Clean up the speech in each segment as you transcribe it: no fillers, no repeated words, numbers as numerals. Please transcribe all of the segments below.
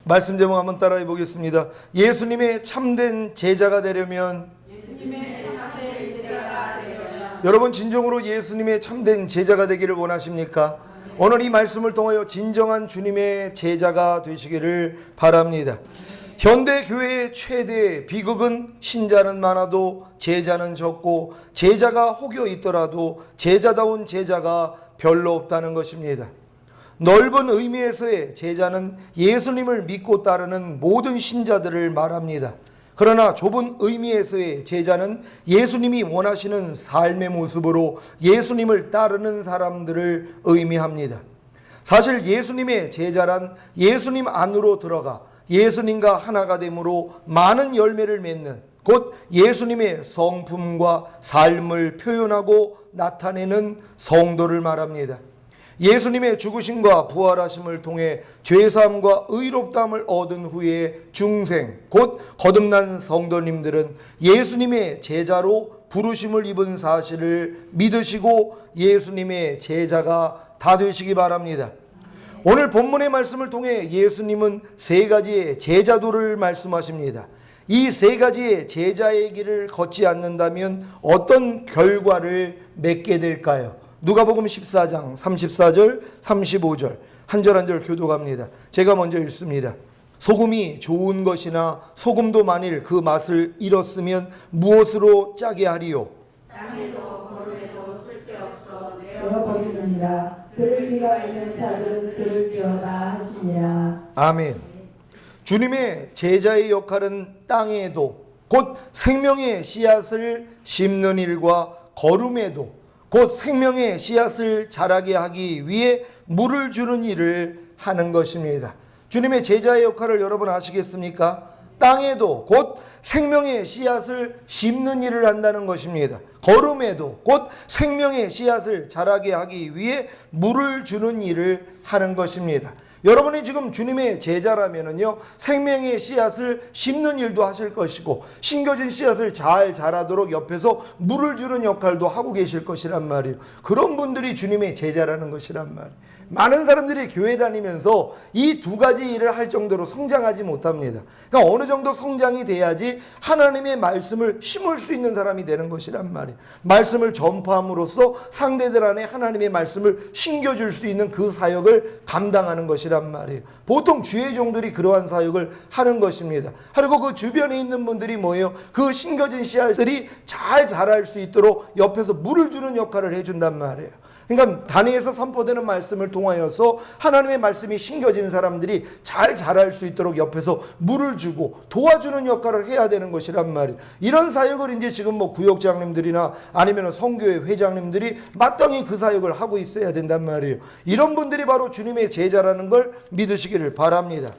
말씀 제목 한번 따라해 보겠습니다. 예수님의 참된 제자가 되려면 여러분 진정으로 예수님의 참된 제자가 되기를 원하십니까? 오늘 이 말씀을 통하여 진정한 주님의 제자가 되시기를 바랍니다. 현대 교회의 최대 비극은 신자는 많아도 제자는 적고 제자가 혹여 있더라도 제자다운 제자가 별로 없다는 것입니다. 넓은 의미에서의 제자는 예수님을 믿고 따르는 모든 신자들을 말합니다. 그러나 좁은 의미에서의 제자는 예수님이 원하시는 삶의 모습으로 예수님을 따르는 사람들을 의미합니다. 사실 예수님의 제자란 예수님 안으로 들어가 예수님과 하나가 됨으로 많은 열매를 맺는, 곧 예수님의 성품과 삶을 표현하고 나타내는 성도를 말합니다. 예수님의 죽으심과 부활하심을 통해 죄사함과 의롭다함을 얻은 후에 중생, 곧 거듭난 성도님들은 예수님의 제자로 부르심을 입은 사실을 믿으시고 예수님의 제자가 다 되시기 바랍니다. 오늘 본문의 말씀을 통해 예수님은 세 가지의 제자도를 말씀하십니다. 이 세 가지의 제자의 길을 걷지 않는다면 어떤 결과를 맺게 될까요? 누가복음 14장 34절 35절 한 절 한 절 교독합니다. 제가 먼저 읽습니다. 소금이 좋은 것이나 소금도 만일 그 맛을 잃었으면 무엇으로 짜게 하리요? 땅에도 거름에도 쓸데없어 내어 버리느니라. 들을 귀가 있는 자는 들을지어다 하시니라. 아멘. 주님의 제자의 역할은 땅에도 곧 생명의 씨앗을 심는 일과 거름에도 곧 생명의 씨앗을 자라게 하기 위해 물을 주는 일을 하는 것입니다. 주님의 제자의 역할을 여러분 아시겠습니까? 땅에도 곧 생명의 씨앗을 심는 일을 한다는 것입니다. 거름에도 곧 생명의 씨앗을 자라게 하기 위해 물을 주는 일을 하는 것입니다. 여러분이 지금 주님의 제자라면은요, 생명의 씨앗을 심는 일도 하실 것이고 심겨진 씨앗을 잘 자라도록 옆에서 물을 주는 역할도 하고 계실 것이란 말이에요. 그런 분들이 주님의 제자라는 것이란 말이에요. 많은 사람들이 교회 다니면서 이 두 가지 일을 할 정도로 성장하지 못합니다. 그러니까 어느 정도 성장이 돼야지 하나님의 말씀을 심을 수 있는 사람이 되는 것이란 말이에요. 말씀을 전파함으로써 상대들 안에 하나님의 말씀을 심겨줄 수 있는 그 사역을 감당하는 것이란 말이에요. 보통 주의 종들이 그러한 사역을 하는 것입니다. 그리고 그 주변에 있는 분들이 뭐예요? 그 심겨진 씨앗들이 잘 자랄 수 있도록 옆에서 물을 주는 역할을 해준단 말이에요. 그러니까 단위에서 선포되는 말씀을 통하여서 하나님의 말씀이 심겨진 사람들이 잘 자랄 수 있도록 옆에서 물을 주고 도와주는 역할을 해야 되는 것이란 말이에요. 이런 사역을 이제 지금 뭐 구역장님들이나 아니면 성교회 회장님들이 마땅히 그 사역을 하고 있어야 된단 말이에요. 이런 분들이 바로 주님의 제자라는 걸 믿으시기를 바랍니다.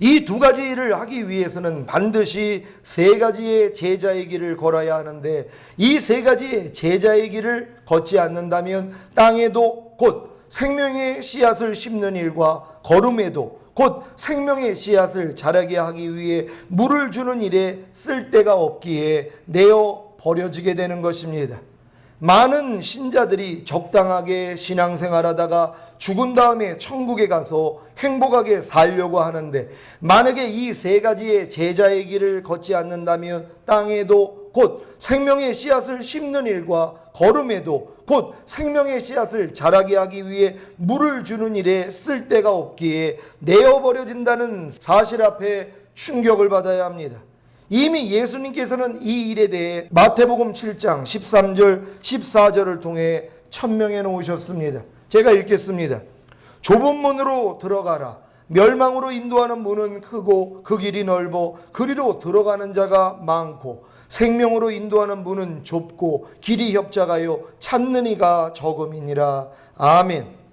이 두 가지 일을 하기 위해서는 반드시 세 가지의 제자의 길을 걸어야 하는데 이 세 가지의 제자의 길을 걷지 않는다면 땅에도 곧 생명의 씨앗을 심는 일과 거름에도 곧 생명의 씨앗을 자라게 하기 위해 물을 주는 일에 쓸데가 없기에 내어 버려지게 되는 것입니다. 많은 신자들이 적당하게 신앙생활하다가 죽은 다음에 천국에 가서 행복하게 살려고 하는데 만약에 이 세 가지의 제자의 길을 걷지 않는다면 땅에도 곧 생명의 씨앗을 심는 일과 거름에도 곧 생명의 씨앗을 자라게 하기 위해 물을 주는 일에 쓸데가 없기에 내어버려진다는 사실 앞에 충격을 받아야 합니다. 이미 예수님께서는 이 일에 대해 마태복음 7장 13절 14절을 통해 천명해 놓으셨습니다. 제가 읽겠습니다. 좁은 문으로 들어가라. 멸망으로 인도하는 문은 크고 그 길이 넓어 그리로 들어가는 자가 많고 생명으로 인도하는 문은 좁고 길이 협착하여 찾는 이가 적음이니라. 아멘.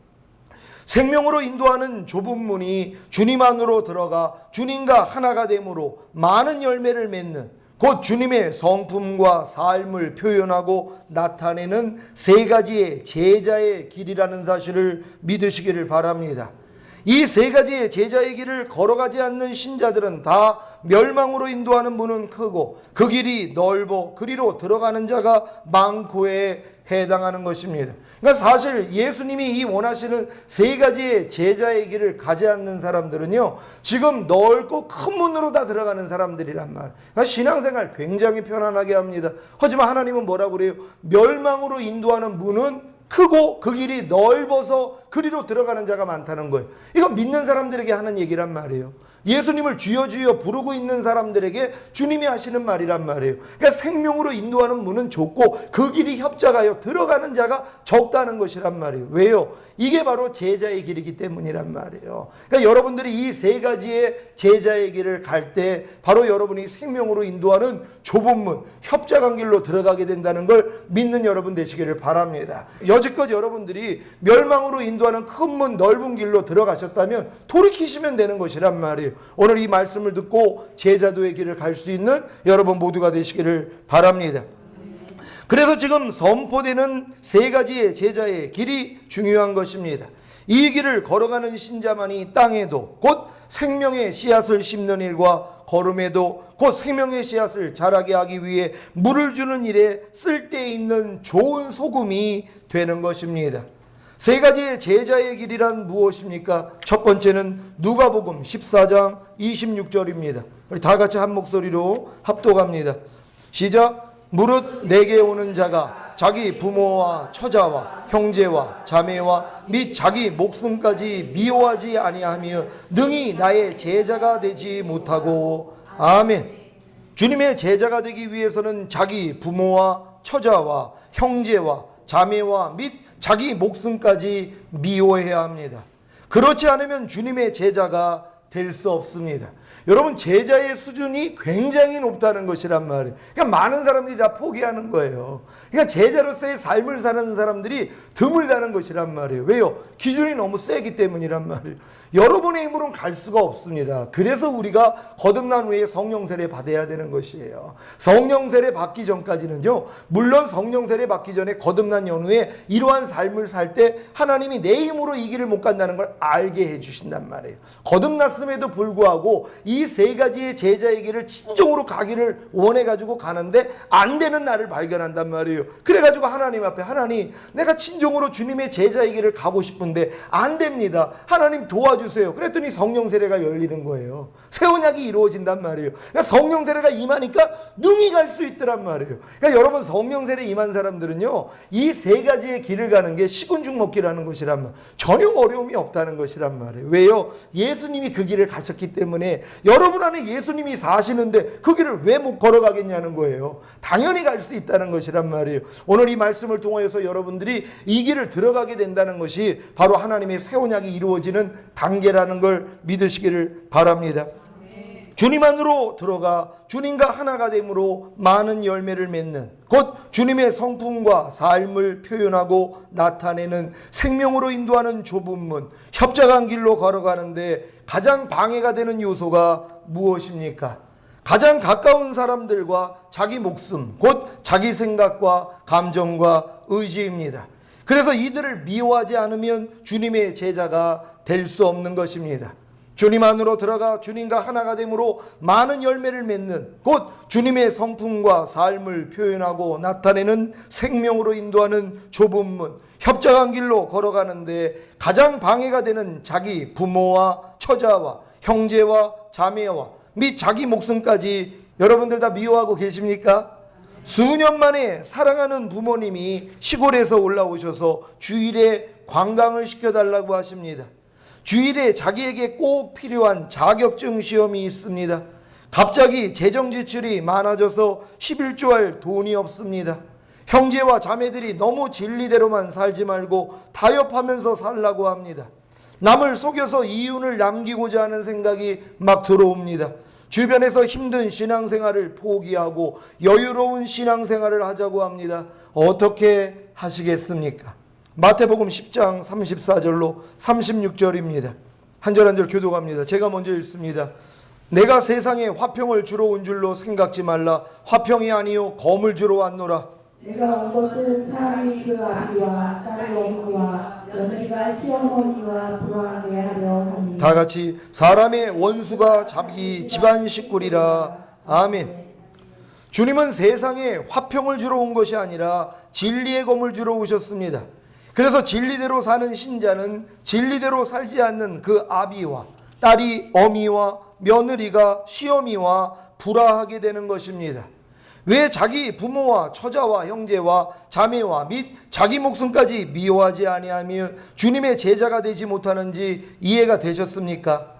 생명으로 인도하는 좁은 문이 주님 안으로 들어가 주님과 하나가 됨으로 많은 열매를 맺는 곧 주님의 성품과 삶을 표현하고 나타내는 세 가지의 제자의 길이라는 사실을 믿으시기를 바랍니다. 이 세 가지의 제자의 길을 걸어가지 않는 신자들은 다 멸망으로 인도하는 문은 크고 그 길이 넓어 그리로 들어가는 자가 많고에 해당하는 것입니다. 그러니까 사실 예수님이 이 원하시는 세 가지의 제자의 길을 가지 않는 사람들은요, 지금 넓고 큰 문으로 다 들어가는 사람들이란 말. 그러니까 신앙생활 굉장히 편안하게 합니다. 하지만 하나님은 뭐라고 그래요? 멸망으로 인도하는 문은 크고 그 길이 넓어서 그리로 들어가는 자가 많다는 거예요. 이건 믿는 사람들에게 하는 얘기란 말이에요. 예수님을 주여 주여 부르고 있는 사람들에게 주님이 하시는 말이란 말이에요. 그러니까 생명으로 인도하는 문은 좁고 그 길이 협착하여 들어가는 자가 적다는 것이란 말이에요. 왜요? 이게 바로 제자의 길이기 때문이란 말이에요. 그러니까 여러분들이 이 세 가지의 제자의 길을 갈 때 바로 여러분이 생명으로 인도하는 좁은 문, 협착한 길로 들어가게 된다는 걸 믿는 여러분 되시기를 바랍니다. 여지껏 여러분들이 멸망으로 인도하는 큰 문, 넓은 길로 들어가셨다면 돌이키시면 되는 것이란 말이에요. 오늘 이 말씀을 듣고 제자도의 길을 갈 수 있는 여러분 모두가 되시기를 바랍니다. 그래서 지금 선포되는 세 가지의 제자의 길이 중요한 것입니다. 이 길을 걸어가는 신자만이 땅에도 곧 생명의 씨앗을 심는 일과 걸음에도 곧 생명의 씨앗을 자라게 하기 위해 물을 주는 일에 쓸데있는 좋은 소금이 되는 것입니다. 세 가지의 제자의 길이란 무엇입니까? 첫 번째는 누가복음 14장 26절입니다. 우리 다 같이 한 목소리로 합독합니다. 시작. 무릇 내게 오는 자가 자기 부모와 처자와 형제와 자매와 및 자기 목숨까지 미워하지 아니하며 능히 나의 제자가 되지 못하고. 아멘. 주님의 제자가 되기 위해서는 자기 부모와 처자와 형제와 자매와 및 자기 목숨까지 미워해야 합니다. 그렇지 않으면 주님의 제자가 될 수 없습니다. 여러분, 제자의 수준이 굉장히 높다는 것이란 말이에요. 그러니까 많은 사람들이 다 포기하는 거예요. 그러니까 제자로서의 삶을 사는 사람들이 드물다는 것이란 말이에요. 왜요? 기준이 너무 세기 때문이란 말이에요. 여러분의 힘으로는 갈 수가 없습니다. 그래서 우리가 거듭난 후에 성령 세례 받아야 되는 것이에요. 성령 세례 받기 전까지는요, 물론 성령 세례 받기 전에 거듭난 연후에 이러한 삶을 살 때 하나님이 내 힘으로 이 길을 못 간다는 걸 알게 해주신단 말이에요. 거듭났음에도 불구하고 이 세 가지의 제자의 길을 진정으로 가기를 원해가지고 가는데 안 되는 나를 발견한단 말이에요. 그래가지고 하나님 앞에, 하나님, 내가 진정으로 주님의 제자의 길을 가고 싶은데 안 됩니다. 하나님 도와주세요. 그랬더니 성령 세례가 열리는 거예요. 새 언약이 이루어진단 말이에요. 그러니까 성령 세례가 임하니까 능히 갈 수 있더란 말이에요. 그러니까 여러분, 성령 세례 임한 사람들은요, 이 세 가지의 길을 가는 게 식은죽 먹기라는 것이란 말, 전혀 어려움이 없다는 것이란 말이에요. 왜요? 예수님이 그 길을 가셨기 때문에 여러분 안에 예수님이 사시는데 그 길을 왜 못 걸어가겠냐는 거예요. 당연히 갈 수 있다는 것이란 말이에요. 오늘 이 말씀을 통해서 여러분들이 이 길을 들어가게 된다는 것이 바로 하나님의 새 언약이 이루어지는 단계라는 걸 믿으시기를 바랍니다. 주님 안으로 들어가 주님과 하나가 됨으로 많은 열매를 맺는, 곧 주님의 성품과 삶을 표현하고 나타내는 생명으로 인도하는 좁은 문, 협착한 길로 걸어가는데 가장 방해가 되는 요소가 무엇입니까? 가장 가까운 사람들과 자기 목숨, 곧 자기 생각과 감정과 의지입니다. 그래서 이들을 미워하지 않으면 주님의 제자가 될 수 없는 것입니다. 주님 안으로 들어가 주님과 하나가 됨으로 많은 열매를 맺는, 곧 주님의 성품과 삶을 표현하고 나타내는 생명으로 인도하는 좁은 문, 협착한 길로 걸어가는데 가장 방해가 되는 자기 부모와 처자와 형제와 자매와 및 자기 목숨까지 여러분들 다 미워하고 계십니까? 수년 만에 사랑하는 부모님이 시골에서 올라오셔서 주일에 관광을 시켜달라고 하십니다. 주일에 자기에게 꼭 필요한 자격증 시험이 있습니다. 갑자기 재정 지출이 많아져서 11조할 돈이 없습니다. 형제와 자매들이 너무 진리대로만 살지 말고 타협하면서 살라고 합니다. 남을 속여서 이윤을 남기고자 하는 생각이 막 들어옵니다. 주변에서 힘든 신앙생활을 포기하고 여유로운 신앙생활을 하자고 합니다. 어떻게 하시겠습니까? 마태복음 10장 34절로 36절입니다. 한 절 한 절 교독합니다. 제가 먼저 읽습니다. 내가 세상에 화평을 주러 온 줄로 생각지 말라. 화평이 아니요 검을 주러 왔노라. 내가 온 것은 사람이 그 아비와 딸의 어머니와 며느리가 시어머니와 불화하게 하려 하니 다 같이 사람의 원수가 자기 집안 식구리라. 아멘. 주님은 세상에 화평을 주러 온 것이 아니라 진리의 검을 주러 오셨습니다. 그래서 진리대로 사는 신자는 진리대로 살지 않는 그 아비와 딸이 어미와 며느리가 시어미와 불화하게 되는 것입니다. 왜 자기 부모와 처자와 형제와 자매와 및 자기 목숨까지 미워하지 아니하며 주님의 제자가 되지 못하는지 이해가 되셨습니까?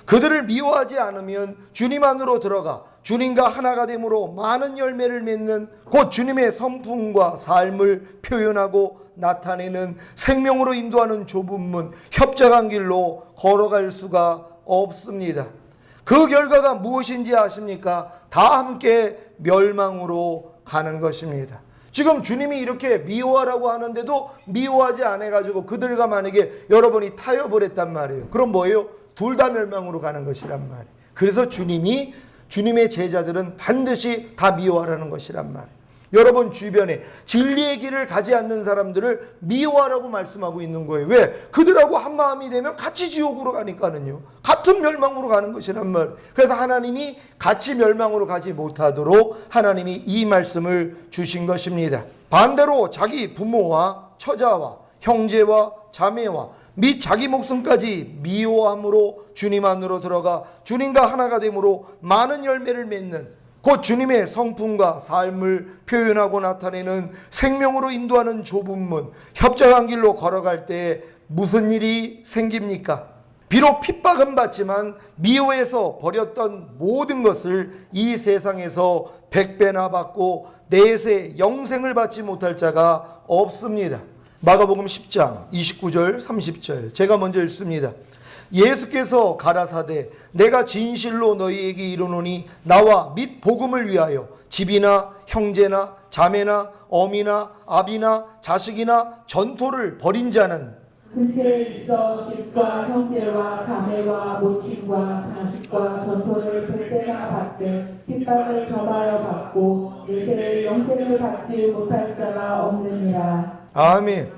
그들을 미워하지 않으면 주님 안으로 들어가 주님과 하나가 됨으로 많은 열매를 맺는 곧 주님의 성품과 삶을 표현하고 나타내는 생명으로 인도하는 좁은 문, 협착한 길로 걸어갈 수가 없습니다. 그 결과가 무엇인지 아십니까? 다 함께 멸망으로 가는 것입니다. 지금 주님이 이렇게 미워하라고 하는데도 미워하지 않아가지고 그들과 만약에 여러분이 타협을 했단 말이에요. 그럼 뭐예요? 둘 다 멸망으로 가는 것이란 말이에요. 그래서 주님의 제자들은 반드시 다 미워하라는 것이란 말이에요. 여러분 주변에 진리의 길을 가지 않는 사람들을 미워하라고 말씀하고 있는 거예요. 왜? 그들하고 한 마음이 되면 같이 지옥으로 가니까는요. 같은 멸망으로 가는 것이란 말이에요. 그래서 하나님이 같이 멸망으로 가지 못하도록 하나님이 이 말씀을 주신 것입니다. 반대로 자기 부모와 처자와 형제와 자매와 및 자기 목숨까지 미워함으로 주님 안으로 들어가 주님과 하나가 됨으로 많은 열매를 맺는 곧 주님의 성품과 삶을 표현하고 나타내는 생명으로 인도하는 좁은 문, 협착한 길로 걸어갈 때 무슨 일이 생깁니까? 비록 핍박은 받지만 미워해서 버렸던 모든 것을 이 세상에서 100배나 받고 내세 영생을 받지 못할 자가 없습니다. 마가복음 10장 29절 30절 제가 먼저 읽습니다. 예수께서 가라사대 내가 진실로 너희에게 이르노니 나와 및 복음을 위하여 집이나 형제나 자매나 어미나 아비나 자식이나 전토를 벌인 자는 그새 있어 집과 형제와 자매와 모친과 자식과 전토를 100배나 받되 핍박을 겸하여 받고 내세를 영생을 받지 못할 자가 없느니라. 아멘.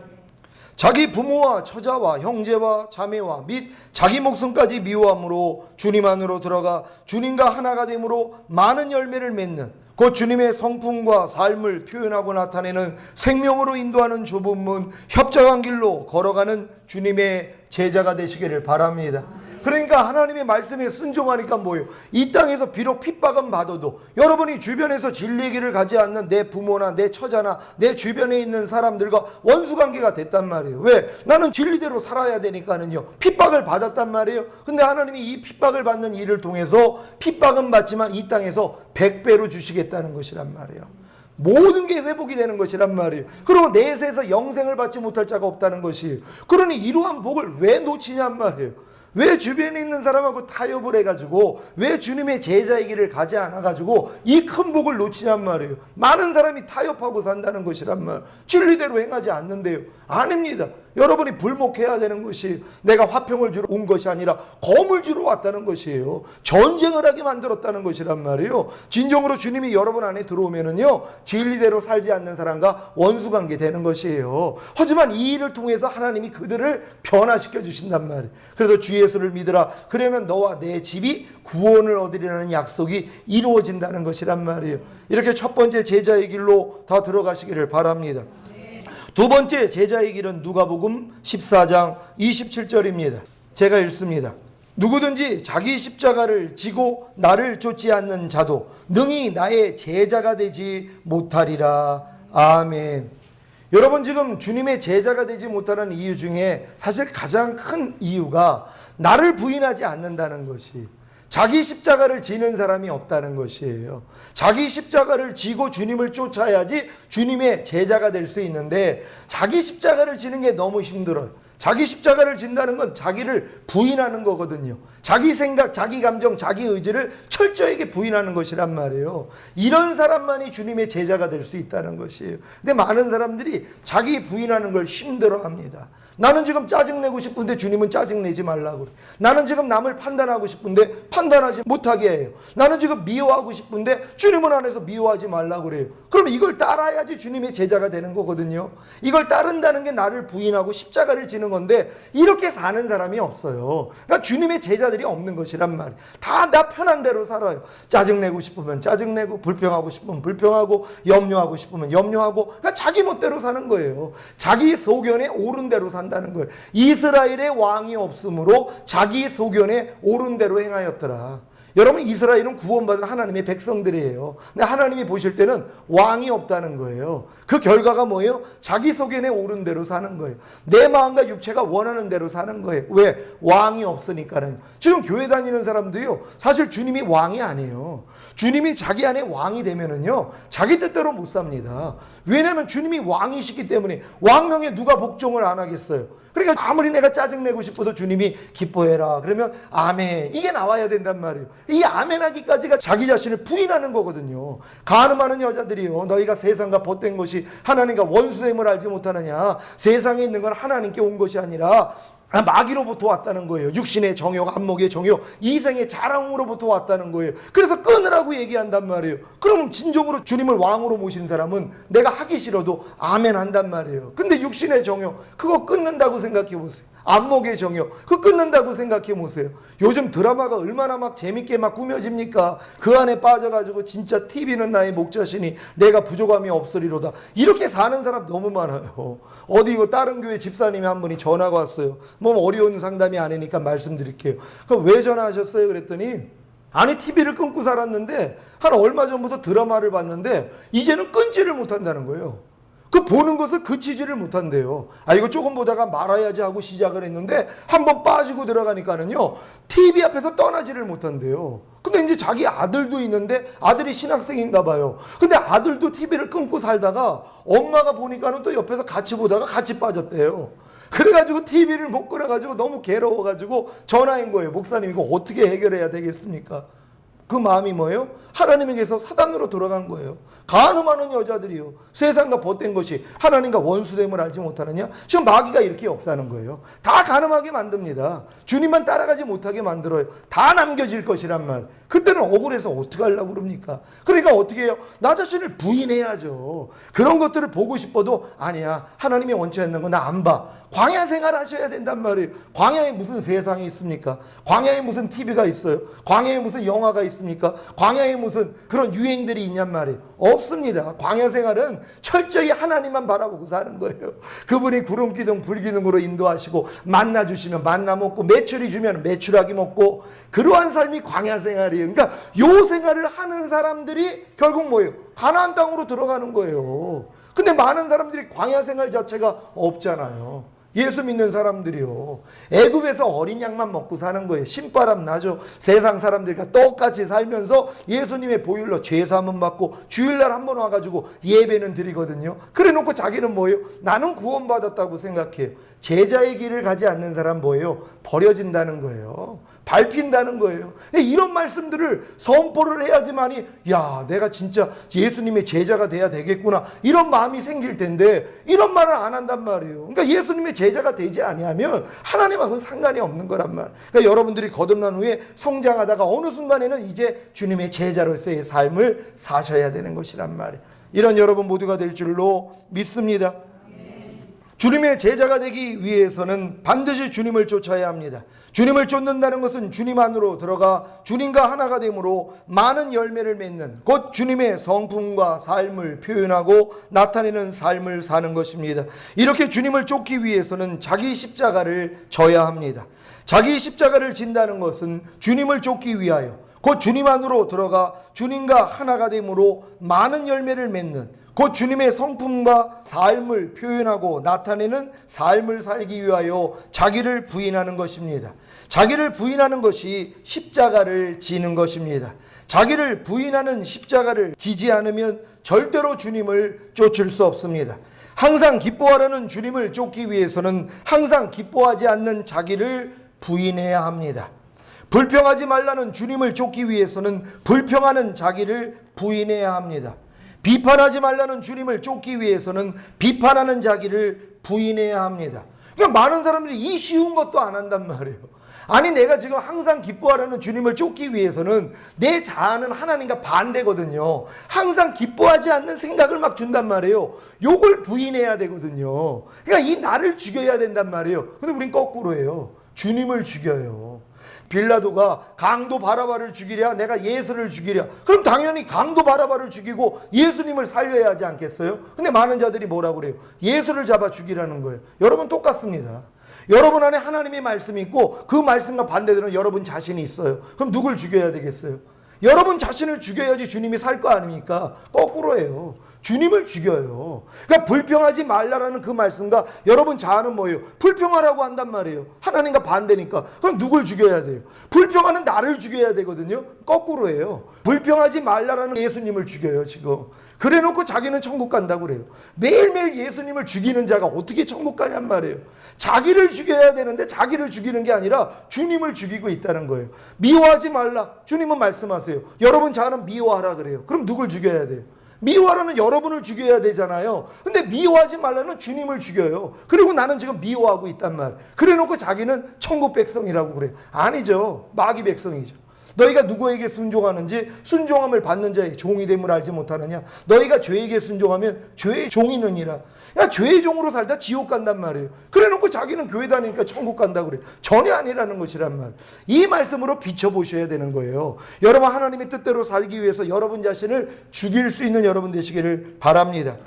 자기 부모와 처자와 형제와 자매와 및 자기 목숨까지 미워함으로 주님 안으로 들어가 주님과 하나가 됨으로 많은 열매를 맺는 곧 주님의 성품과 삶을 표현하고 나타내는 생명으로 인도하는 좁은 문, 협착한 길로 걸어가는 주님의 제자가 되시기를 바랍니다. 그러니까 하나님의 말씀에 순종하니까 뭐예요? 이 땅에서 비록 핍박은 받아도 여러분이 주변에서 진리의 길을 가지 않는 내 부모나 내 처자나 내 주변에 있는 사람들과 원수관계가 됐단 말이에요. 왜? 나는 진리대로 살아야 되니까는요. 핍박을 받았단 말이에요. 근데 하나님이 이 핍박을 받는 일을 통해서 핍박은 받지만 이 땅에서 100배로 주시겠다는 것이란 말이에요. 모든 게 회복이 되는 것이란 말이에요. 그리고 내세에서 영생을 받지 못할 자가 없다는 것이에요. 그러니 이러한 복을 왜 놓치냔 말이에요. 왜 주변에 있는 사람하고 타협을 해가지고 왜 주님의 제자의 길을 가지 않아가지고 이 큰 복을 놓치냔 말이에요. 많은 사람이 타협하고 산다는 것이란 말. 진리대로 행하지 않는데요. 아닙니다. 여러분이 불목해야 되는 것이 내가 화평을 주러 온 것이 아니라 검을 주러 왔다는 것이에요. 전쟁을 하게 만들었다는 것이란 말이에요. 진정으로 주님이 여러분 안에 들어오면은요 진리대로 살지 않는 사람과 원수관계 되는 것이에요. 하지만 이 일을 통해서 하나님이 그들을 변화시켜 주신단 말이에요. 그래서 주 예수를 믿으라. 그러면 너와 내 집이 구원을 얻으리라는 약속이 이루어진다는 것이란 말이에요. 이렇게 첫 번째 제자의 길로 다 들어가시기를 바랍니다. 두 번째 제자의 길은 누가복음 14장 27절입니다. 제가 읽습니다. 누구든지 자기 십자가를 지고 나를 쫓지 않는 자도 능히 나의 제자가 되지 못하리라. 아멘. 여러분 지금 주님의 제자가 되지 못하는 이유 중에 사실 가장 큰 이유가 나를 부인하지 않는다는 것이, 자기 십자가를 지는 사람이 없다는 것이에요. 자기 십자가를 지고 주님을 쫓아야지 주님의 제자가 될 수 있는데 자기 십자가를 지는 게 너무 힘들어요. 자기 십자가를 진다는 건 자기를 부인하는 거거든요. 자기 생각, 자기 감정, 자기 의지를 철저하게 부인하는 것이란 말이에요. 이런 사람만이 주님의 제자가 될 수 있다는 것이에요. 근데 많은 사람들이 자기 부인하는 걸 힘들어합니다. 나는 지금 짜증내고 싶은데 주님은 짜증내지 말라고 그래요. 나는 지금 남을 판단하고 싶은데 판단하지 못하게 해요. 나는 지금 미워하고 싶은데 주님은 안에서 미워하지 말라고 그래요. 그럼 이걸 따라야지 주님의 제자가 되는 거거든요. 이걸 따른다는 게 나를 부인하고 십자가를 지는 하시는 건데 이렇게 사는 사람이 없어요. 그러니까 주님의 제자들이 없는 것이란 말이에요. 다 나 편한 대로 살아요. 짜증내고 싶으면 짜증내고, 불평하고 싶으면 불평하고, 염려하고 싶으면 염려하고, 그러니까 자기 멋대로 사는 거예요. 자기 소견에 옳은 대로 산다는 거예요. 이스라엘의 왕이 없으므로 자기 소견에 옳은 대로 행하였더라. 여러분, 이스라엘은 구원받은 하나님의 백성들이에요. 근데 하나님이 보실 때는 왕이 없다는 거예요. 그 결과가 뭐예요? 자기 소견에 옳은 대로 사는 거예요. 내 마음과 육체가 원하는 대로 사는 거예요. 왜? 왕이 없으니까는. 지금 교회 다니는 사람도요, 사실 주님이 왕이 아니에요. 주님이 자기 안에 왕이 되면은요, 자기 뜻대로 못 삽니다. 왜냐하면 주님이 왕이시기 때문에. 왕명에 누가 복종을 안 하겠어요? 그러니까 아무리 내가 짜증내고 싶어도 주님이 기뻐해라 그러면 아멘, 이게 나와야 된단 말이에요. 이 아멘 하기까지가 자기 자신을 부인하는 거거든요. 간음하는 여자들이요, 너희가 세상과 벗된 것이 하나님과 원수됨을 알지 못하느냐. 세상에 있는 건 하나님께 온 것이 아니라 마귀로부터 왔다는 거예요. 육신의 정욕, 안목의 정욕, 이생의 자랑으로부터 왔다는 거예요. 그래서 끊으라고 얘기한단 말이에요. 그럼 진정으로 주님을 왕으로 모신 사람은 내가 하기 싫어도 아멘 한단 말이에요. 근데 육신의 정욕, 그거 끊는다고 생각해 보세요. 안목의 정욕, 그거 끊는다고 생각해 보세요. 요즘 드라마가 얼마나 막 재밌게 막 꾸며집니까? 그 안에 빠져가지고 진짜 TV는 나의 목자시니 내가 부족함이 없으리로다, 이렇게 사는 사람 너무 많아요. 어디 이거 다른 교회 집사님이 한 분이 전화가 왔어요. 뭐 어려운 상담이 아니니까 말씀드릴게요. 그럼 왜 전화하셨어요? 그랬더니 아니, TV를 끊고 살았는데 한 얼마 전부터 드라마를 봤는데 이제는 끊지를 못한다는 거예요. 그 보는 것을 그치지를 못한대요. 아, 이거 조금 보다가 말아야지 하고 시작을 했는데 한번 빠지고 들어가니까는요, TV 앞에서 떠나지를 못한대요. 근데 이제 자기 아들도 있는데 아들이 신학생인가 봐요. 근데 아들도 TV를 끊고 살다가 엄마가 보니까는 또 옆에서 같이 보다가 같이 빠졌대요. 그래가지고 TV를 못 끊어가지고 너무 괴로워가지고 전화한 거예요. 목사님, 이거 어떻게 해결해야 되겠습니까? 그 마음이 뭐예요? 하나님에게서 사단으로 돌아간 거예요. 간음하는 여자들이요, 세상과 벗된 것이 하나님과 원수됨을 알지 못하느냐. 지금 마귀가 이렇게 역사하는 거예요. 다 간음하게 만듭니다. 주님만 따라가지 못하게 만들어요. 다 남겨질 것이란 말. 그때는 억울해서 어떻게 하려고 그럽니까? 그러니까 어떻게 해요? 나 자신을 부인해야죠. 그런 것들을 보고 싶어도 아니야, 하나님이 원치 않는 거 나 안 봐. 광야 생활 하셔야 된단 말이에요. 광야에 무슨 세상이 있습니까? 광야에 무슨 TV가 있어요? 광야에 무슨 영화가 있습니까? 광야에 무슨 그런 유행들이 있냔 말이에요. 없습니다. 광야 생활은 철저히 하나님만 바라보고 사는 거예요. 그분이 구름 기둥 불 기둥으로 인도하시고 만나 주시면 만나 먹고, 메추리 주면 메추라기 먹고, 그러한 삶이 광야 생활이에요. 그러니까 요 생활을 하는 사람들이 결국 뭐예요? 가나안 땅으로 들어가는 거예요. 근데 많은 사람들이 광야 생활 자체가 없잖아요. 예수 믿는 사람들이요, 애굽에서 어린 양만 먹고 사는 거예요. 신바람 나죠. 세상 사람들과 똑같이 살면서 예수님의 보혈로 죄사함은 받고 주일날 한 번 와가지고 예배는 드리거든요. 그래 놓고 자기는 뭐예요? 나는 구원받았다고 생각해요. 제자의 길을 가지 않는 사람 뭐예요? 버려진다는 거예요. 밟힌다는 거예요. 이런 말씀들을 선포를 해야지만이, 야, 내가 진짜 예수님의 제자가 돼야 되겠구나, 이런 마음이 생길 텐데 이런 말을 안 한단 말이에요. 그러니까 예수님의 제자가 되지 아니하면 하나님하고는 상관이 없는 거란 말. 그러니까 여러분들이 거듭난 후에 성장하다가 어느 순간에는 이제 주님의 제자로서의 삶을 사셔야 되는 것이란 말이에요. 이런 여러분 모두가 될 줄로 믿습니다. 주님의 제자가 되기 위해서는 반드시 주님을 쫓아야 합니다. 주님을 쫓는다는 것은 주님 안으로 들어가 주님과 하나가 되므로 많은 열매를 맺는, 곧 주님의 성품과 삶을 표현하고 나타내는 삶을 사는 것입니다. 이렇게 주님을 쫓기 위해서는 자기 십자가를 져야 합니다. 자기 십자가를 진다는 것은 주님을 쫓기 위하여 곧 주님 안으로 들어가 주님과 하나가 되므로 많은 열매를 맺는, 곧 주님의 성품과 삶을 표현하고 나타내는 삶을 살기 위하여 자기를 부인하는 것입니다. 자기를 부인하는 것이 십자가를 지는 것입니다. 자기를 부인하는 십자가를 지지 않으면 절대로 주님을 쫓을 수 없습니다. 항상 기뻐하라는 주님을 쫓기 위해서는 항상 기뻐하지 않는 자기를 부인해야 합니다. 불평하지 말라는 주님을 쫓기 위해서는 불평하는 자기를 부인해야 합니다. 비판하지 말라는 주님을 쫓기 위해서는 비판하는 자기를 부인해야 합니다. 그러니까 많은 사람들이 이 쉬운 것도 안 한단 말이에요. 아니 내가 지금 항상 기뻐하라는 주님을 쫓기 위해서는 내 자아는 하나님과 반대거든요. 항상 기뻐하지 않는 생각을 막 준단 말이에요. 요걸 부인해야 되거든요. 그러니까 이 나를 죽여야 된단 말이에요. 근데 우린 거꾸로 해요. 주님을 죽여요. 빌라도가 강도 바라바를 죽이랴 내가 예수를 죽이랴. 그럼 당연히 강도 바라바를 죽이고 예수님을 살려야 하지 않겠어요? 근데 많은 자들이 뭐라고 그래요? 예수를 잡아 죽이라는 거예요. 여러분 똑같습니다. 여러분 안에 하나님의 말씀이 있고 그 말씀과 반대되는 여러분 자신이 있어요. 그럼 누굴 죽여야 되겠어요? 여러분 자신을 죽여야지 주님이 살 거 아닙니까? 거꾸로 해요. 주님을 죽여요. 그러니까 불평하지 말라라는 그 말씀과 여러분 자아는 뭐예요? 불평하라고 한단 말이에요. 하나님과 반대니까. 그럼 누굴 죽여야 돼요? 불평하는 나를 죽여야 되거든요. 거꾸로 해요. 불평하지 말라라는 예수님을 죽여요 지금. 그래 놓고 자기는 천국 간다고 그래요. 매일매일 예수님을 죽이는 자가 어떻게 천국 가냔 말이에요. 자기를 죽여야 되는데 자기를 죽이는 게 아니라 주님을 죽이고 있다는 거예요. 미워하지 말라. 주님은 말씀하세요. 여러분 자아는 미워하라 그래요. 그럼 누굴 죽여야 돼요? 미워하라는 여러분을 죽여야 되잖아요. 근데 미워하지 말라는 주님을 죽여요. 그리고 나는 지금 미워하고 있단 말. 그래 놓고 자기는 천국 백성이라고 그래요. 아니죠. 마귀 백성이죠. 너희가 누구에게 순종하는지 순종함을 받는 자의 종이 됨을 알지 못하느냐. 너희가 죄에게 순종하면 죄의 종이느니라. 야, 죄의 종으로 살다 지옥 간단 말이에요. 그래 놓고 자기는 교회 다니니까 천국 간다고 그래요. 전혀 아니라는 것이란 말. 이 말씀으로 비춰보셔야 되는 거예요. 여러분 하나님의 뜻대로 살기 위해서 여러분 자신을 죽일 수 있는 여러분 되시기를 바랍니다.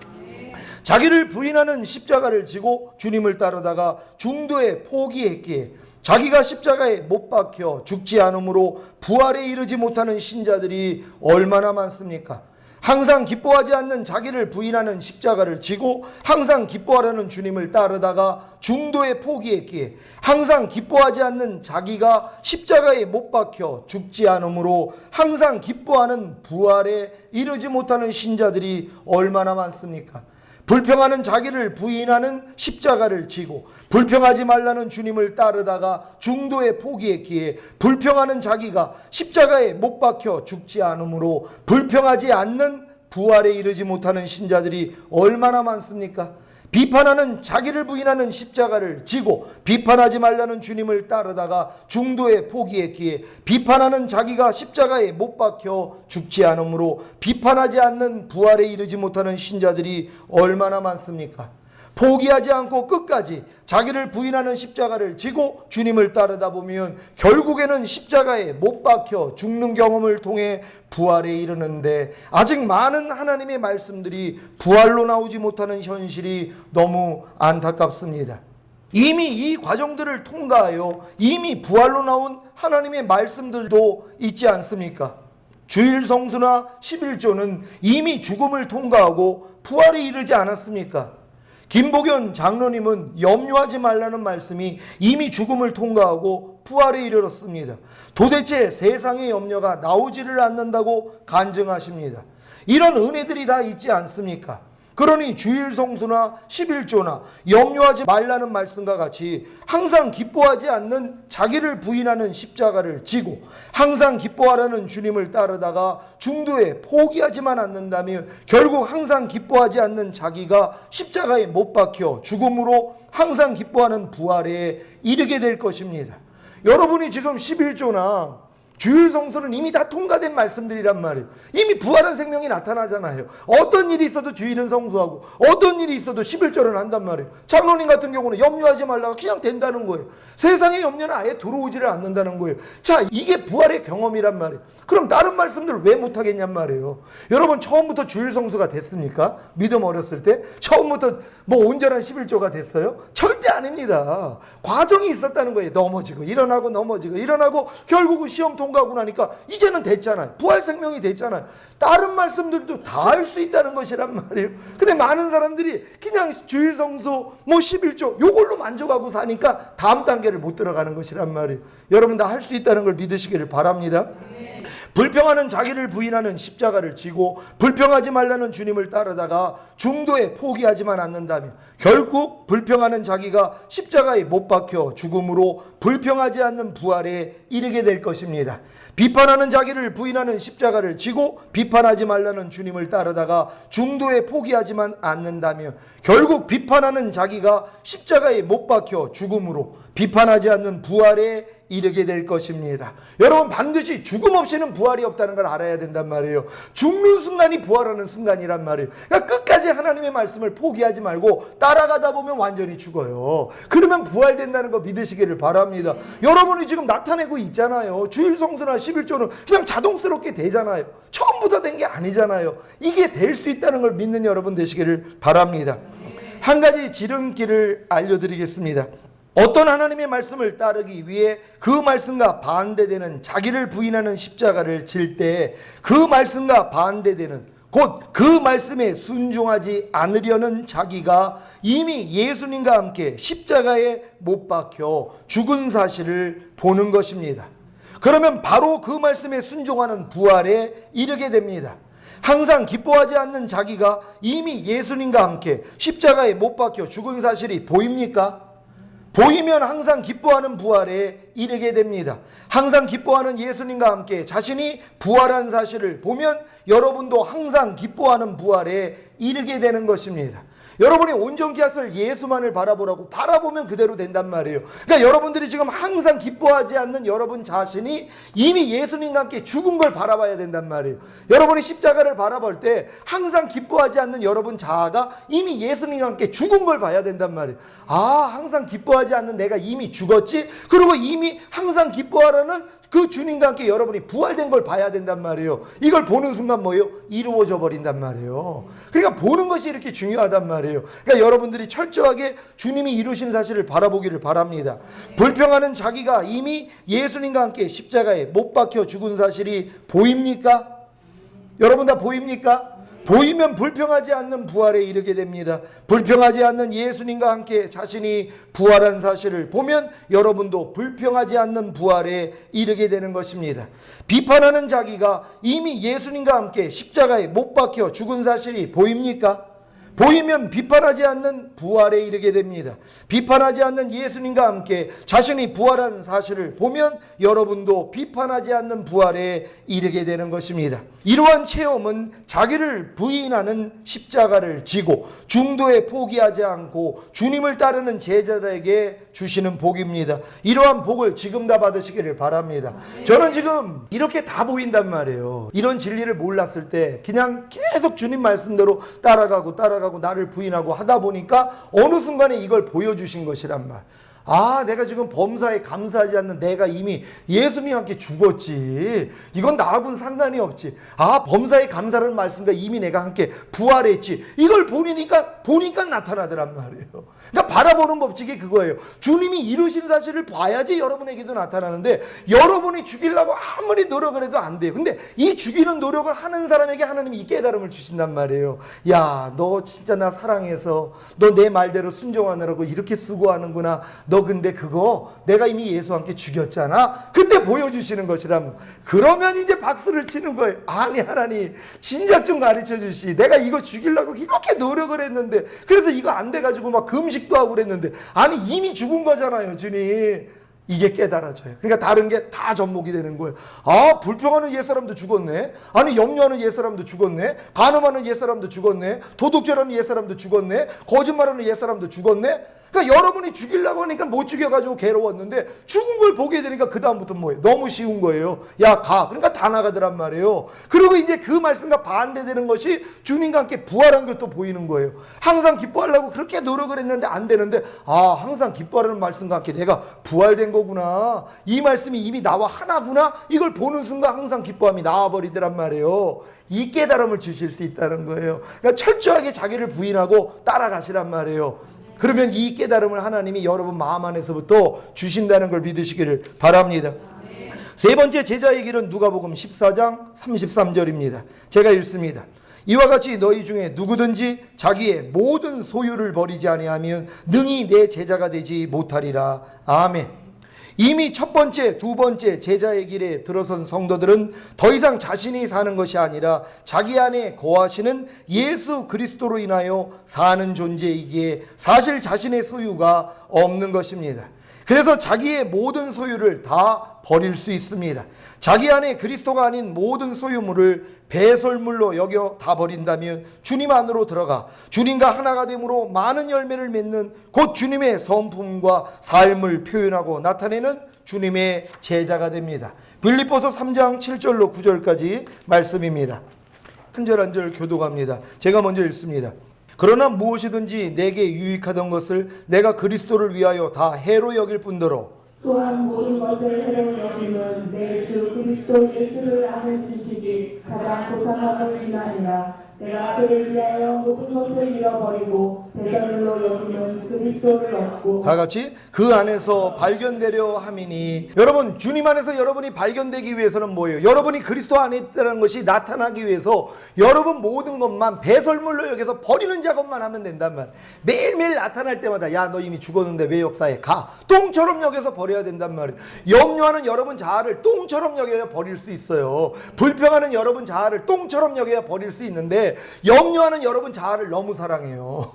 자기를 부인하는 십자가를 지고 주님을 따르다가 중도에 포기했기에 자기가 십자가에 못 박혀 죽지 않으므로 부활에 이르지 못하는 신자들이 얼마나 많습니까? 항상 기뻐하지 않는 자기를 부인하는 십자가를 지고 항상 기뻐하라는 주님을 따르다가 중도에 포기했기에 항상 기뻐하지 않는 자기가 십자가에 못 박혀 죽지 않으므로 항상 기뻐하는 부활에 이르지 못하는 신자들이 얼마나 많습니까? 불평하는 자기를 부인하는 십자가를 지고 불평하지 말라는 주님을 따르다가 중도에 포기했기에 불평하는 자기가 십자가에 못 박혀 죽지 않으므로 불평하지 않는 부활에 이르지 못하는 신자들이 얼마나 많습니까? 비판하는 자기를 부인하는 십자가를 지고 비판하지 말라는 주님을 따르다가 중도에 포기했기에 비판하는 자기가 십자가에 못 박혀 죽지 않으므로 비판하지 않는 부활에 이르지 못하는 신자들이 얼마나 많습니까? 포기하지 않고 끝까지 자기를 부인하는 십자가를 지고 주님을 따르다 보면 결국에는 십자가에 못 박혀 죽는 경험을 통해 부활에 이르는데 아직 많은 하나님의 말씀들이 부활로 나오지 못하는 현실이 너무 안타깝습니다. 이미 이 과정들을 통과하여 이미 부활로 나온 하나님의 말씀들도 있지 않습니까? 주일 성수나 11조는 이미 죽음을 통과하고 부활에 이르지 않았습니까? 김복현 장로님은 염려하지 말라는 말씀이 이미 죽음을 통과하고 부활에 이르렀습니다. 도대체 세상의 염려가 나오지를 않는다고 간증하십니다. 이런 은혜들이 다 있지 않습니까? 그러니 주일 성수나 11조나 염려하지 말라는 말씀과 같이 항상 기뻐하지 않는 자기를 부인하는 십자가를 지고 항상 기뻐하라는 주님을 따르다가 중도에 포기하지만 않는다면 결국 항상 기뻐하지 않는 자기가 십자가에 못 박혀 죽음으로 항상 기뻐하는 부활에 이르게 될 것입니다. 여러분이 지금 11조나 주일 성수는 이미 다 통과된 말씀들이란 말이에요. 이미 부활한 생명이 나타나잖아요. 어떤 일이 있어도 주일은 성수하고 어떤 일이 있어도 11절은 한단 말이에요. 장로님 같은 경우는 염려하지 말라고 그냥 된다는 거예요. 세상의 염려는 아예 들어오지를 않는다는 거예요. 자, 이게 부활의 경험이란 말이에요. 그럼 다른 말씀들을 왜 못하겠냔 말이에요. 여러분 처음부터 주일 성수가 됐습니까? 믿음 어렸을 때? 처음부터 뭐 온전한 11조가 됐어요? 절대 아닙니다. 과정이 있었다는 거예요. 넘어지고 일어나고 넘어지고 일어나고 결국은 시험 통과하고 나니까 이제는 됐잖아요. 부활 생명이 됐잖아요. 다른 말씀들도 다 할 수 있다는 것이란 말이에요. 근데 많은 사람들이 그냥 주일 성수 뭐 11조 요걸로 만족하고 사니까 다음 단계를 못 들어가는 것이란 말이에요. 여러분 다 할 수 있다는 걸 믿으시기를 바랍니다. 불평하는 자기를 부인하는 십자가를 지고 불평하지 말라는 주님을 따르다가 중도에 포기하지만 않는다면 결국 불평하는 자기가 십자가에 못 박혀 죽음으로 불평하지 않는 부활에 이르게 될 것입니다. 비판하는 자기를 부인하는 십자가를 지고 비판하지 말라는 주님을 따르다가 중도에 포기하지만 않는다면 결국 비판하는 자기가 십자가에 못 박혀 죽음으로 비판하지 않는 부활에 이르게 될 것입니다. 여러분 반드시 죽음 없이는 부활이 없다는 걸 알아야 된단 말이에요. 죽는 순간이 부활하는 순간이란 말이에요. 그러니까 끝까지 하나님의 말씀을 포기하지 말고 따라가다 보면 완전히 죽어요. 그러면 부활된다는 거 믿으시기를 바랍니다. 여러분이 지금 나타내고 있잖아요. 주일 성수나 11조는 그냥 자동스럽게 되잖아요. 처음부터 된 게 아니잖아요. 이게 될 수 있다는 걸 믿는 여러분 되시기를 바랍니다. 한 가지 지름길을 알려드리겠습니다. 어떤 하나님의 말씀을 따르기 위해 그 말씀과 반대되는 자기를 부인하는 십자가를 질 때 그 말씀과 반대되는 곧 그 말씀에 순종하지 않으려는 자기가 이미 예수님과 함께 십자가에 못 박혀 죽은 사실을 보는 것입니다. 그러면 바로 그 말씀에 순종하는 부활에 이르게 됩니다. 항상 기뻐하지 않는 자기가 이미 예수님과 함께 십자가에 못 박혀 죽은 사실이 보입니까? 보이면 항상 기뻐하는 부활에 이르게 됩니다. 항상 기뻐하는 예수님과 함께 자신이 부활한 사실을 보면 여러분도 항상 기뻐하는 부활에 이르게 되는 것입니다. 여러분이 온전케 하실 예수만을 바라보라고 바라보면 그대로 된단 말이에요. 그러니까 여러분들이 지금 항상 기뻐하지 않는 여러분 자신이 이미 예수님과 함께 죽은 걸 바라봐야 된단 말이에요. 여러분이 십자가를 바라볼 때 항상 기뻐하지 않는 여러분 자아가 이미 예수님과 함께 죽은 걸 봐야 된단 말이에요. 아, 항상 기뻐하지 않는 내가 이미 죽었지? 그리고 이미 항상 기뻐하라는 그 주님과 함께 여러분이 부활된 걸 봐야 된단 말이에요. 이걸 보는 순간 뭐예요? 이루어져 버린단 말이에요. 그러니까 보는 것이 이렇게 중요하단 말이에요. 그러니까 여러분들이 철저하게 주님이 이루신 사실을 바라보기를 바랍니다. 불평하는 자기가 이미 예수님과 함께 십자가에 못 박혀 죽은 사실이 보입니까? 여러분 다 보입니까? 보이면 불평하지 않는 부활에 이르게 됩니다. 불평하지 않는 예수님과 함께 자신이 부활한 사실을 보면 여러분도 불평하지 않는 부활에 이르게 되는 것입니다. 비판하는 자기가 이미 예수님과 함께 십자가에 못 박혀 죽은 사실이 보입니까? 보이면 비판하지 않는 부활에 이르게 됩니다. 비판하지 않는 예수님과 함께 자신이 부활한 사실을 보면 여러분도 비판하지 않는 부활에 이르게 되는 것입니다. 이러한 체험은 자기를 부인하는 십자가를 지고 중도에 포기하지 않고 주님을 따르는 제자들에게 주시는 복입니다. 이러한 복을 지금 다 받으시기를 바랍니다. 저는 지금 이렇게 다 보인단 말이에요. 이런 진리를 몰랐을 때 그냥 계속 주님 말씀대로 따라가고 나를 부인하고 하다 보니까 어느 순간에 이걸 보여주신 것이란 말. 아, 내가 지금 범사에 감사하지 않는 내가 이미 예수님과 함께 죽었지. 이건 나하고는 상관이 없지. 아, 범사에 감사라는 말씀과 이미 내가 함께 부활했지. 이걸 보니까 나타나더란 말이에요. 그러니까 바라보는 법칙이 그거예요. 주님이 이루신 사실을 봐야지 여러분에게도 나타나는데 여러분이 죽이려고 아무리 노력을 해도 안 돼요. 근데 이 죽이는 노력을 하는 사람에게 하나님이 이 깨달음을 주신단 말이에요. 야, 너 진짜 나 사랑해서 너 내 말대로 순종하느라고 이렇게 수고하는구나. 너 근데 그거 내가 이미 예수와 함께 죽였잖아. 그때 보여주시는 것이라면 그러면 이제 박수를 치는 거예요. 아니 하나님 진작 좀 가르쳐 주시. 내가 이거 죽이려고 이렇게 노력을 했는데 그래서 이거 안 돼가지고 막 금식도 하고 그랬는데 아니 이미 죽은 거잖아요 주님. 이게 깨달아져요. 그러니까 다른 게 다 접목이 되는 거예요. 아, 불평하는 옛사람도 죽었네. 아니 염려하는 옛사람도 죽었네. 간음하는 옛사람도 죽었네. 도둑질하는 옛사람도 죽었네. 거짓말하는 옛사람도 죽었네. 그러니까 여러분이 죽이려고 하니까 못 죽여가지고 괴로웠는데 죽은 걸 보게 되니까 그 다음부터 뭐예요? 너무 쉬운 거예요. 야, 가. 그러니까 다 나가더란 말이에요. 그리고 이제 그 말씀과 반대되는 것이 주님과 함께 부활한 걸 또 보이는 거예요. 항상 기뻐하려고 그렇게 노력을 했는데 안 되는데 아, 항상 기뻐하는 말씀과 함께 내가 부활된 거구나. 이 말씀이 이미 나와 하나구나. 이걸 보는 순간 항상 기뻐함이 나와버리더란 말이에요. 이 깨달음을 주실 수 있다는 거예요. 그러니까 철저하게 자기를 부인하고 따라가시란 말이에요. 그러면 이 깨달음을 하나님이 여러분 마음 안에서부터 주신다는 걸 믿으시기를 바랍니다. 세 번째 제자의 길은 누가복음 14장 33절입니다. 제가 읽습니다. 이와 같이 너희 중에 누구든지 자기의 모든 소유를 버리지 아니하면 능히 내 제자가 되지 못하리라. 아멘. 이미 첫 번째, 두 번째 제자의 길에 들어선 성도들은 더 이상 자신이 사는 것이 아니라 자기 안에 거하시는 예수 그리스도로 인하여 사는 존재이기에 사실 자신의 소유가 없는 것입니다. 그래서 자기의 모든 소유를 다 버릴 수 있습니다. 자기 안에 그리스도가 아닌 모든 소유물을 배설물로 여겨 다 버린다면 주님 안으로 들어가 주님과 하나가 됨으로 많은 열매를 맺는 곧 주님의 성품과 삶을 표현하고 나타내는 주님의 제자가 됩니다. 빌립보서 3장 7절로 9절까지 말씀입니다. 한 절 한 절 교독합니다. 제가 먼저 읽습니다. 그러나 무엇이든지 내게 유익하던 것을 내가 그리스도를 위하여 다 해로 여길 뿐더러 또한 모든 것을 해로 여기는 내 주 그리스도 예수를 아는 지식이 가장 고상함을 인하니라. 내가 그를 위하여 모든 것을 잃어버리고 배설물로 여기는 그리스도를 얻고 다 같이 그 안에서 발견되려 함이니. 여러분, 주님 안에서 여러분이 발견되기 위해서는 뭐예요? 여러분이 그리스도 안에 있다는 것이 나타나기 위해서 여러분 모든 것만 배설물로 여기서 버리는 작업만 하면 된단 말이에요. 매일매일 나타날 때마다 야, 너 이미 죽었는데 왜 역사에 가? 똥처럼 여겨서 버려야 된단 말이에요. 염려하는 여러분 자아를 똥처럼 여겨야 버릴 수 있어요. 불평하는 여러분 자아를 똥처럼 여겨야 버릴 수 있는데 염려하는 여러분 자아를 너무 사랑해요.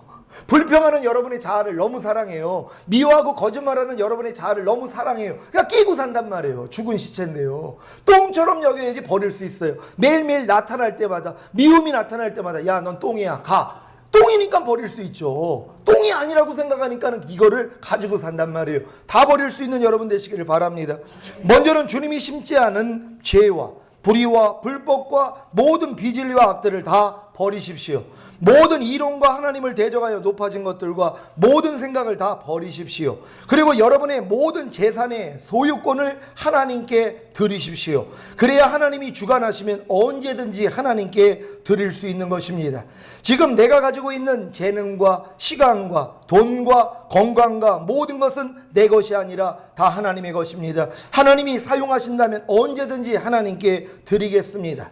불평하는 여러분의 자아를 너무 사랑해요. 미워하고 거짓말하는 여러분의 자아를 너무 사랑해요. 그러니까 끼고 산단 말이에요. 죽은 시체인데요. 똥처럼 여겨야지 버릴 수 있어요. 매일매일 나타날 때마다, 미움이 나타날 때마다 야, 넌 똥이야, 가. 똥이니까 버릴 수 있죠. 똥이 아니라고 생각하니까는 이거를 가지고 산단 말이에요. 다 버릴 수 있는 여러분 되시기를 바랍니다. 먼저는 주님이 심지 않은 죄와 불의와 불법과 모든 비진리와 악들을 다 버리십시오. 모든 이론과 하나님을 대적하여 높아진 것들과 모든 생각을 다 버리십시오. 그리고 여러분의 모든 재산의 소유권을 하나님께 드리십시오. 그래야 하나님이 주관하시면 언제든지 하나님께 드릴 수 있는 것입니다. 지금 내가 가지고 있는 재능과 시간과 돈과 건강과 모든 것은 내 것이 아니라 다 하나님의 것입니다. 하나님이 사용하신다면 언제든지 하나님께 드리겠습니다.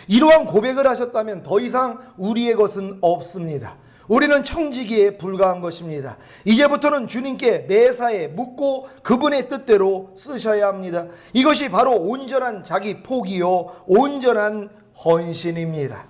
이러한 고백을 하셨다면 더 이상 우리의 것은 없습니다. 우리는 청지기에 불과한 것입니다. 이제부터는 주님께 매사에 묻고 그분의 뜻대로 쓰셔야 합니다. 이것이 바로 온전한 자기 포기요 온전한 헌신입니다.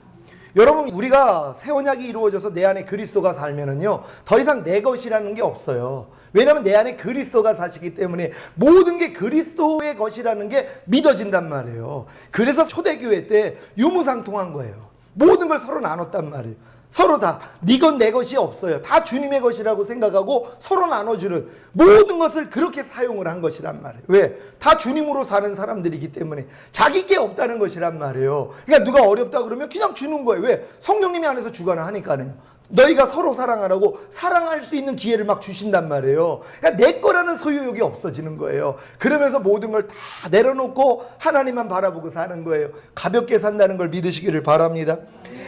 여러분, 우리가 새 언약이 이루어져서 내 안에 그리스도가 살면은요 더 이상 내 것이라는 게 없어요. 왜냐하면 내 안에 그리스도가 사시기 때문에 모든 게 그리스도의 것이라는 게 믿어진단 말이에요. 그래서 초대교회 때 유무상통한 거예요. 모든 걸 서로 나눴단 말이에요. 서로 다 네 것 내 것이 없어요. 다 주님의 것이라고 생각하고 서로 나눠주는 모든 것을 그렇게 사용을 한 것이란 말이에요. 왜? 다 주님으로 사는 사람들이기 때문에 자기 게 없다는 것이란 말이에요. 그러니까 누가 어렵다 그러면 그냥 주는 거예요. 왜? 성령님이 안에서 주관을 하니까는요. 너희가 서로 사랑하라고 사랑할 수 있는 기회를 막 주신단 말이에요. 그러니까 내 거라는 소유욕이 없어지는 거예요. 그러면서 모든 걸 다 내려놓고 하나님만 바라보고 사는 거예요. 가볍게 산다는 걸 믿으시기를 바랍니다.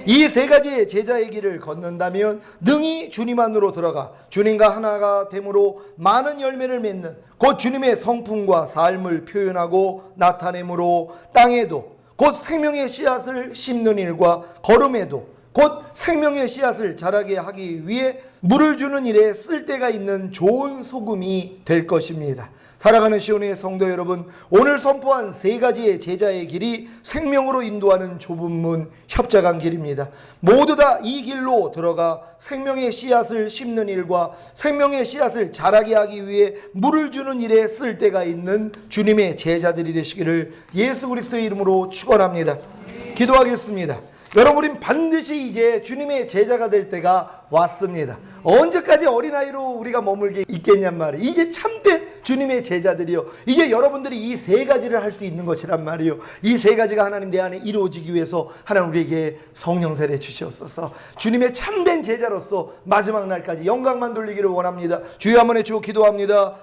이 세 가지의 제자의 길을 걷는다면 능히 주님 안으로 들어가 주님과 하나가 됨으로 많은 열매를 맺는 곧 주님의 성품과 삶을 표현하고 나타내므로 땅에도 곧 생명의 씨앗을 심는 일과 걸음에도 곧 생명의 씨앗을 자라게 하기 위해 물을 주는 일에 쓸데가 있는 좋은 소금이 될 것입니다. 살아가는 시온의 성도 여러분, 오늘 선포한 세 가지의 제자의 길이 생명으로 인도하는 좁은 문 협착한 길입니다. 모두 다 이 길로 들어가 생명의 씨앗을 심는 일과 생명의 씨앗을 자라게 하기 위해 물을 주는 일에 쓸데가 있는 주님의 제자들이 되시기를 예수 그리스도의 이름으로 축원합니다. 기도하겠습니다. 여러분, 우린 반드시 이제 주님의 제자가 될 때가 왔습니다. 언제까지 어린아이로 우리가 머물게 있겠냔 말이에요. 이제 참된 주님의 제자들이요. 이제 여러분들이 이 세 가지를 할 수 있는 것이란 말이에요. 이 세 가지가 하나님 내 안에 이루어지기 위해서 하나님 우리에게 성령 세례 주시옵소서. 주님의 참된 제자로서 마지막 날까지 영광만 돌리기를 원합니다. 주여 한번 해주고 기도합니다.